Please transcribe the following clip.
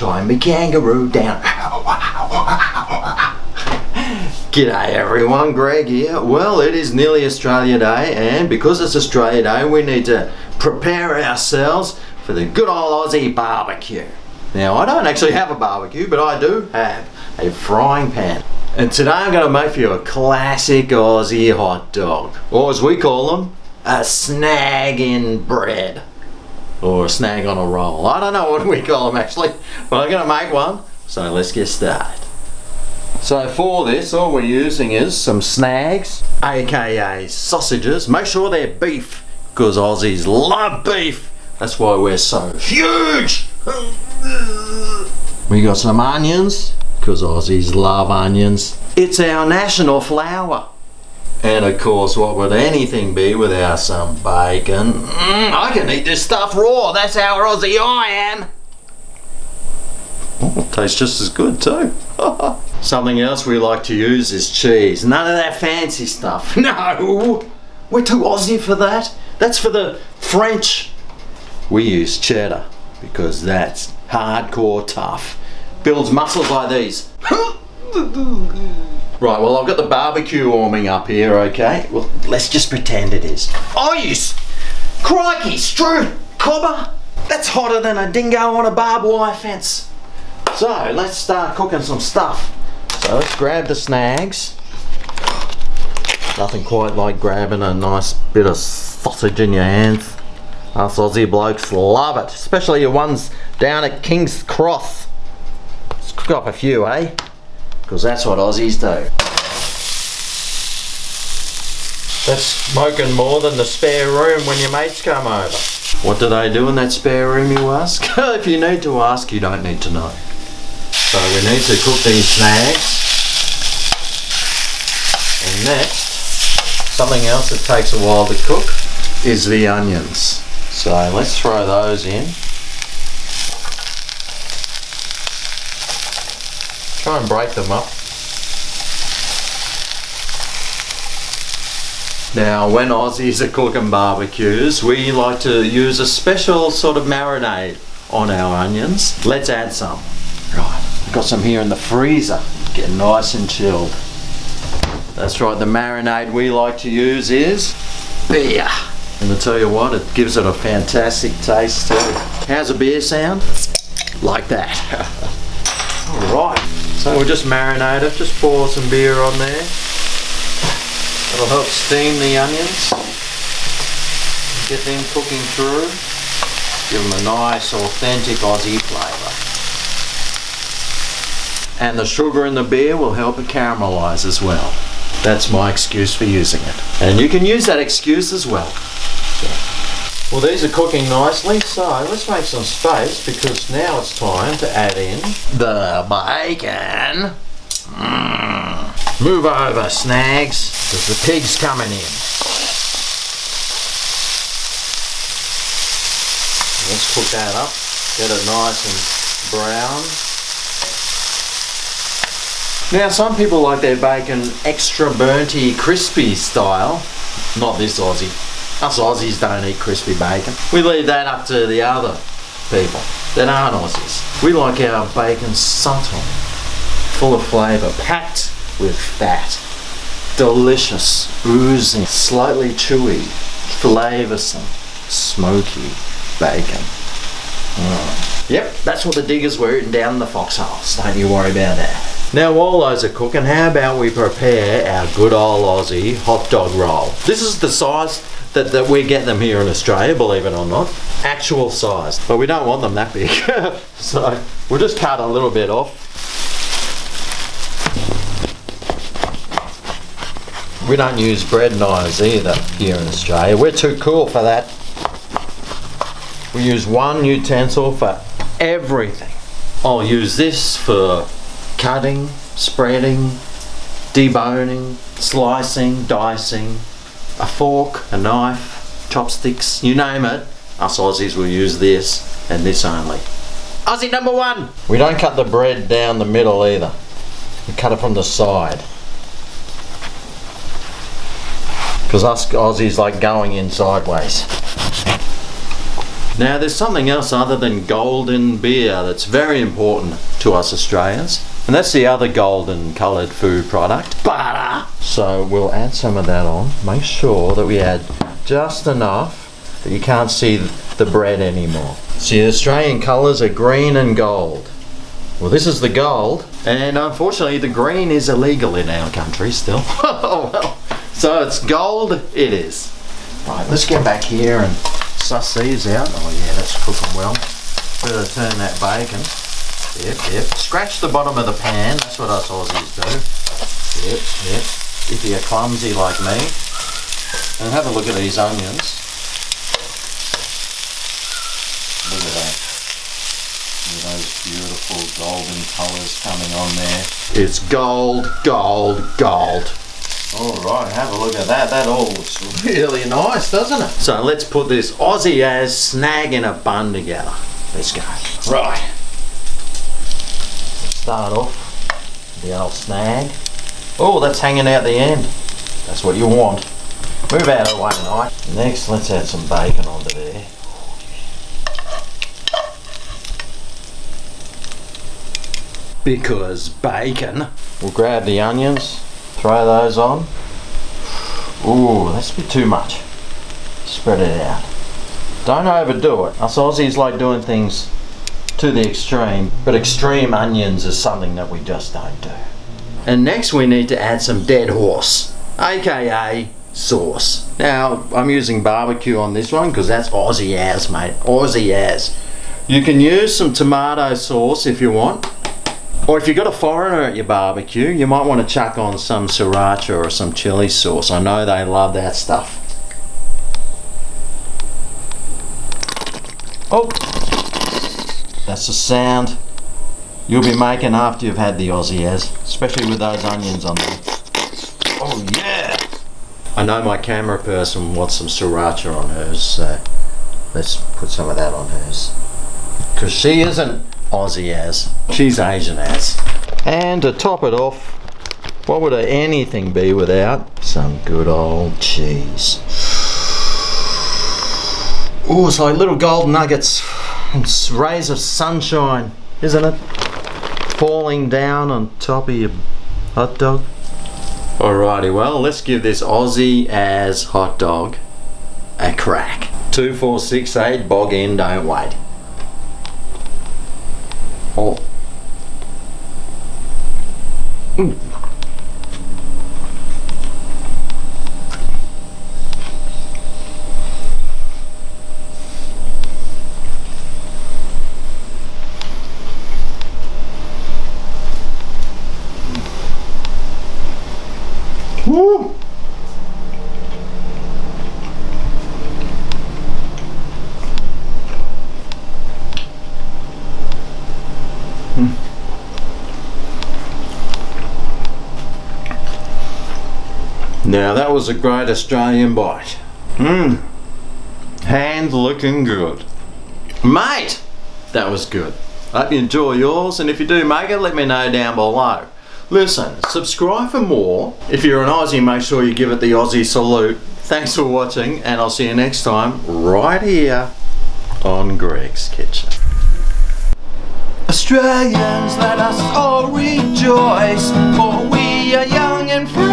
Tie me kangaroo down. G'day everyone, Greg here. Well, it is nearly Australia Day, and because it's Australia Day, we need to prepare ourselves for the good old Aussie barbecue. Now, I don't actually have a barbecue, but I do have a frying pan. And today I'm going to make for you a classic Aussie hot dog, or as we call them, a snag in bread. Or a snag on a roll. I don't know what we call them actually, but I'm going to make one, so let's get started. So for this, all we're using is some snags, aka sausages. Make sure they're beef, because Aussies love beef. That's why we're so huge. We got some onions, because Aussies love onions. It's our national flour. And of course, what would anything be without some bacon? I can eat this stuff raw. That's how Aussie I am. Oh, tastes just as good too. Something else we like to use is cheese. None of that fancy stuff. No, we're too Aussie for that. That's for the French. We use cheddar because that's hardcore tough. Builds muscles like these. Right, well, I've got the barbecue warming up here, okay? Well, let's just pretend it is. Oh, you crikey, Strew, cobber! That's hotter than a dingo on a barbed wire fence. So, let's start cooking some stuff. So, let's grab the snags. Nothing quite like grabbing a nice bit of sausage in your hands. Us Aussie blokes love it, especially your ones down at King's Cross. Let's cook up a few, eh? Because that's what Aussies do. That's smoking more than the spare room when your mates come over. What do they do in that spare room, you ask? If you need to ask, you don't need to know. So we need to cook these snags. And next, something else that takes a while to cook is the onions. So let's throw those in. Try and break them up. Now, when Aussies are cooking barbecues, we like to use a special sort of marinade on our onions. Let's add some. Right, I've got some here in the freezer, getting nice and chilled. That's right, the marinade we like to use is beer. And to tell you what, it gives it a fantastic taste too. How's a beer sound? Like that. Alright, so we'll just marinate it, just pour some beer on there. That'll help steam the onions. Get them cooking through. Give them a nice authentic Aussie flavour. And the sugar in the beer will help it caramelise as well. That's my excuse for using it. And you can use that excuse as well. So, well, these are cooking nicely, so let's make some space because now it's time to add in the bacon. Move over, snags, because the pig's coming in. Let's cook that up, get it nice and brown. Now, some people like their bacon extra burnty, crispy style. Not this Aussie. Us Aussies don't eat crispy bacon. We leave that up to the other people that aren't Aussies. We like our bacon subtle, full of flavour, packed with fat, delicious, oozing, slightly chewy, flavoursome, smoky bacon. Yep, that's what the diggers were eating down in the foxholes. Don't you worry about that. Now while those are cooking, how about we prepare our good old Aussie hot dog roll. This is the size that we get them here in Australia, believe it or not. Actual size, but we don't want them that big. So we'll just cut a little bit off. We don't use bread knives either here in Australia. We're too cool for that. We use one utensil for everything. I'll use this for cutting, spreading, deboning, slicing, dicing, a fork, a knife, chopsticks, you name it. Us Aussies will use this and this only. Aussie number one! We don't cut the bread down the middle either. We cut it from the side. Because us Aussies like going in sideways. Now there's something else other than golden beer that's very important to us Australians, and that's the other golden coloured food product, butter. So we'll add some of that on. Make sure that we add just enough that you can't see the bread anymore. See, the Australian colours are green and gold. Well, this is the gold, and unfortunately the green is illegal in our country still. Oh well, so it's gold it is. Right, let's get back here and suss these out. Oh yeah, that's cooking well. Better turn that bacon. Yep. Scratch the bottom of the pan, that's what us Aussies do. Yep. If you're clumsy like me. And have a look at these onions. Look at that. Look at those beautiful golden colours coming on there. It's gold, gold, gold. Alright, have a look at that. That all looks really nice, doesn't it? So let's put this Aussie snag in a bun together. Let's go. Right. Start off with the old snag. Oh, that's hanging out the end. That's what you want. Move out of the way, knife. Next, let's add some bacon onto there. Because bacon. We'll grab the onions, throw those on. Ooh, that's a bit too much. Spread it out. Don't overdo it. Us Aussies like doing things to the extreme, but extreme onions is something that we just don't do. And next we need to add some dead horse, aka sauce. Now I'm using barbecue on this one because that's Aussie as, mate. Aussie as. You can use some tomato sauce if you want, or if you've got a foreigner at your barbecue, you might want to chuck on some sriracha or some chili sauce. I know they love that stuff. Oh, that's the sound you'll be making after you've had the Aussie as, especially with those onions on there. Oh yeah! I know my camera person wants some sriracha on hers, so let's put some of that on hers. Because she isn't Aussie as, she's Asian as. And to top it off, what would anything be without some good old cheese? Oh, it's like little gold nuggets and rays of sunshine, isn't it? Falling down on top of your hot dog. Alrighty, well, let's give this Aussie as hot dog a crack. 2, 4, 6, 8, bog in, don't wait. Oh. Mm. Woo. Now that was a great Australian bite. Hand looking good. Mate, that was good. I hope you enjoy yours, and if you do make it, let me know down below. Listen, subscribe for more. If you're an Aussie, make sure you give it the Aussie salute. Thanks for watching, and I'll see you next time right here on Greg's Kitchen. Australians, let us all rejoice, for we are young and free.